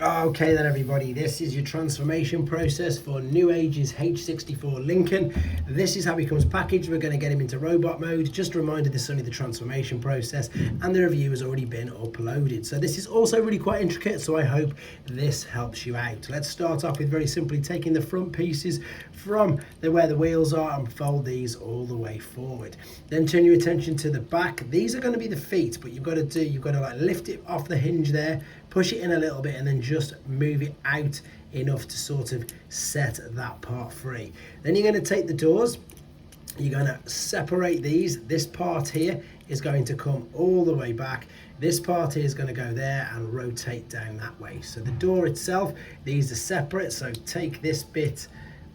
Okay then everybody, this is your transformation process for Newage's H64 Lincoln. This is how he comes packaged. We're going to get him into robot mode. Just a reminder, this is only the transformation process and the review has already been uploaded. So this is also really quite intricate, so I hope this helps you out. Let's start off with very simply taking the front pieces from where the wheels are and fold these all the way forward. Then turn your attention to the back. These are going to be the feet, but you've got to like lift it off the hinge there, push it in a little bit and then just move it out enough to sort of set that part free. Then you're going to take the doors, you're going to separate these. This part here is going to come all the way back. This part here is going to go there and rotate down that way. So the door itself, these are separate, so take this bit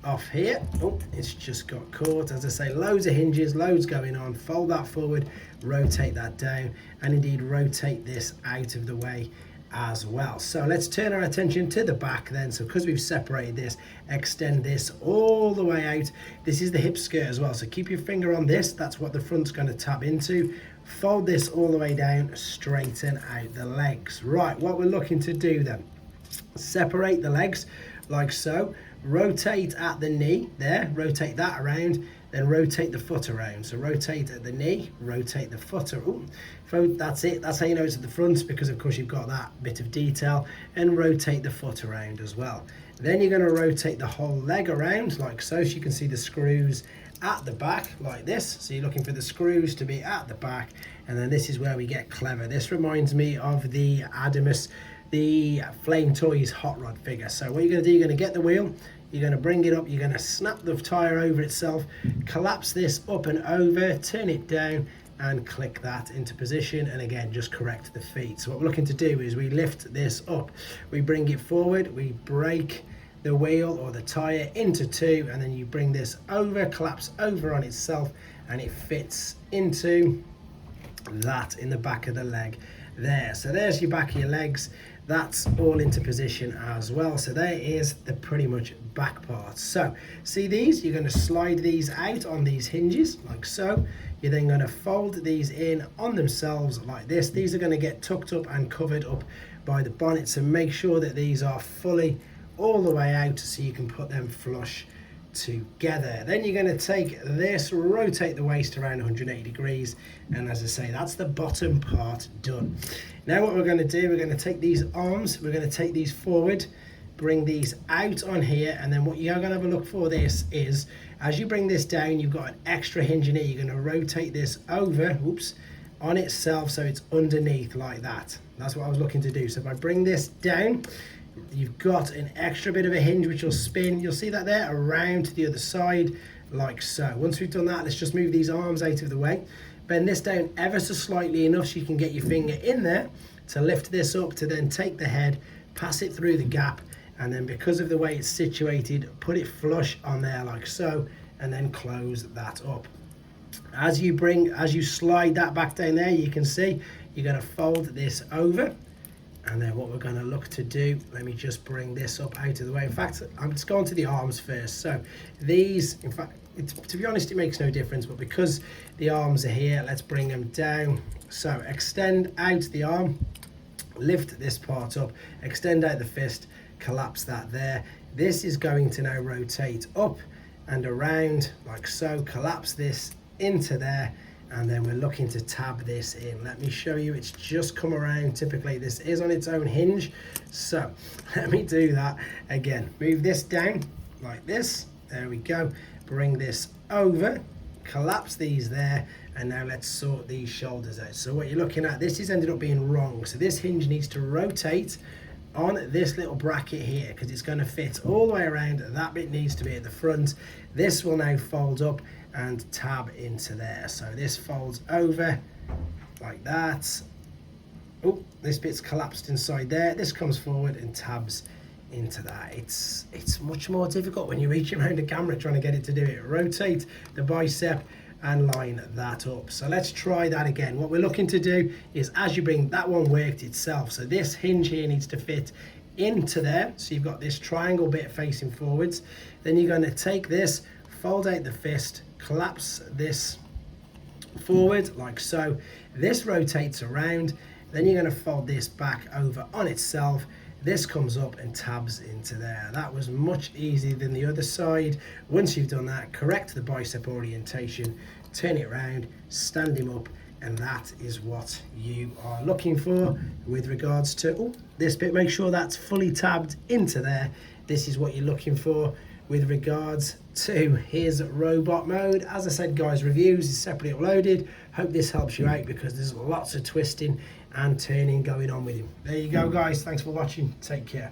off here. Oh, it's just got caught. As I say, loads of hinges, loads going on. Fold that forward, rotate that down, and indeed rotate this out of the way as well. So let's turn our attention to the back then. So because we've separated this, extend this all the way out. This is the hip skirt as well, so keep your finger on this. That's what the front's going to tab into. Fold this all the way down, straighten out the legs. Right, what we're looking to do then, separate the legs like so, rotate at the knee there, rotate that around, then rotate the foot around. So rotate at the knee, rotate the foot around. That's it. That's how you know it's at the front, because of course you've got that bit of detail, and rotate the foot around as well. Then you're going to rotate the whole leg around like so, so you can see the screws at the back like this. So you're looking for the screws to be at the back, and then this is where we get clever. This reminds me of the Adamus, the Flame Toys hot rod figure. So what you're going to do, you're going to get the wheel, you're going to bring it up, you're going to snap the tire over itself, collapse this up and over, turn it down and click that into position, and again just correct the feet. So what we're looking to do is we lift this up, we bring it forward, we break the wheel or the tire into two, and then you bring this over, collapse over on itself, and it fits into that in the back of the leg there. So there's your back of your legs. That's all into position as well. So there is the pretty much back part. So see these, you're going to slide these out on these hinges like so. You're then going to fold these in on themselves like this. These are going to get tucked up and covered up by the bonnet, so make sure that these are fully all the way out so you can put them flush together. Then you're going to take this, rotate the waist around 180 degrees, and as I say, that's the bottom part done. Now what we're going to do, we're going to take these arms, we're going to take these forward, bring these out on here, and then what you're going to have a look for this is, as you bring this down, you've got an extra hinge in it. You're going to rotate this over, oops, on itself so it's underneath like that. That's what I was looking to do. So if I bring this down, you've got an extra bit of a hinge which will spin, you'll see that there, around to the other side like so. Once we've done that, let's just move these arms out of the way, bend this down ever so slightly enough so you can get your finger in there to lift this up, to then take the head, pass it through the gap, and then because of the way it's situated, put it flush on there like so, and then close that up. As you slide that back down there, you can see you're going to fold this over. And then what we're going to look to do, let me just bring this up out of the way. In fact, I'm just going to the arms first. So these, in fact, to be honest, it makes no difference, but because the arms are here, let's bring them down. So extend out the arm, lift this part up, extend out the fist, collapse that there. This is going to now rotate up and around like so, collapse this into there, and then we're looking to tab this in. Let me show you, it's just come around. Typically this is on its own hinge, so let me do that again. Move this down like this, there we go, bring this over, collapse these there, and now let's sort these shoulders out. So what you're looking at, this is ended up being wrong, so this hinge needs to rotate on this little bracket here because it's going to fit all the way around. That bit needs to be at the front. This will now fold up and tab into there. So this folds over like that. Oh, this bit's collapsed inside there. This comes forward and tabs into that. It's much more difficult when you're reaching around the camera trying to get it to do it. Rotate the bicep and line that up. So let's try that again. What we're looking to do is, as you bring that one, worked itself. So this hinge here needs to fit into there. So you've got this triangle bit facing forwards. Then you're going to take this, fold out the fist, collapse this forward like so. This rotates around. Then you're going to fold this back over on itself. this comes up and tabs into there. That was much easier than the other side. Once you've done that, correct the bicep orientation, turn it around, stand him up, and that is what you are looking for with regards to this bit. Make sure that's fully tabbed into there. This is what you're looking for with regards to his robot mode. As I said, guys, reviews is separately uploaded. Hope this helps you out because there's lots of twisting and turning going on with him. There you go, guys. Thanks for watching. Take care.